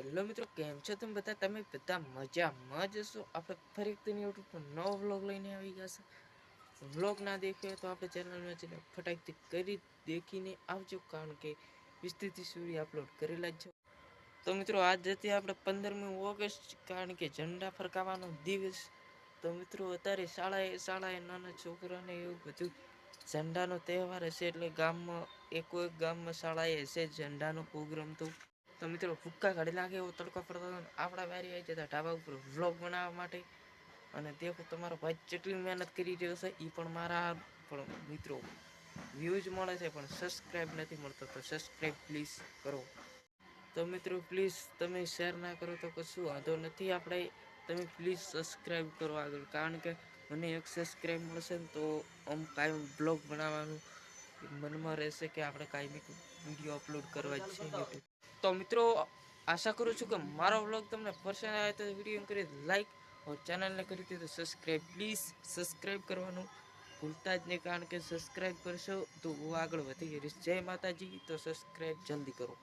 Hello મિત્રો, કેમ છો તમે બધા? તમે બધા મજામાં જ હશો. આપણે ફરી એક યુટ્યુબ પર નવો વ્લોગ લઈને આવી ગયા છે. વ્લોગ ના દેખ્યો તો આપણે ચેનલમાં જઈને ફટાકથી કરી દેખીને આવજો, કારણ કે 20 સુધી અપલોડ કરેલા જ છે. તો મિત્રો, આજ હતી આપણે 15મી ઓગસ્ટ, કારણ કે ઝંડા ફરકાવવાનો દિવસ. તો મિત્રો, અત્યારે શાળાએ નાના છોકરાને એવું બધું ઝંડાનો તહેવાર હશે, એટલે ગામમાં એક ગામમાં શાળાએ હશે ઝંડાનો પ્રોગ્રામ. તો મિત્રો, ભૂક્કા કાઢી નાખે એવો તડકો પડતો હતો. આપણા વારી આવી જતા ઢાબા ઉપર વ્લોગ બનાવવા માટે. અને દેખો તમારો ભાઈ જેટલી મહેનત કરી રહ્યો છે, એ પણ મારા પણ મિત્રો વ્યૂઝ મળે છે, પણ સબસ્ક્રાઈબ નથી મળતો. તો સબસ્ક્રાઈબ પ્લીઝ કરો. તો મિત્રો, પ્લીઝ તમે શેર ના કરો તો કશું વાંધો નથી. આપણે તમે પ્લીઝ સબસ્ક્રાઈબ કરો આગળ, કારણ કે મને એક સબસ્ક્રાઈબ મળશે ને તો કાંઈ બ્લોગ બનાવવાનું મનમાં રહેશે કે આપણે કાંઈ બી વિડીયો અપલોડ કરવા જ છે યુટ્યુબ. તો મિત્રો, આશા કરું છું કે મારો વ્લોગ તમને પસંદ આવે તો વિડીયો કરી લાઈક, ચેનલને કરી દીધો સબસ્ક્રાઈબ. પ્લીઝ સબસ્ક્રાઈબ કરવાનું ભૂલતા જ નહીં, કારણ કે સબસ્ક્રાઈબ કરશો તો હું આગળ વધી જઈશ. જય માતાજી. તો સબસ્ક્રાઈબ જલ્દી કરો.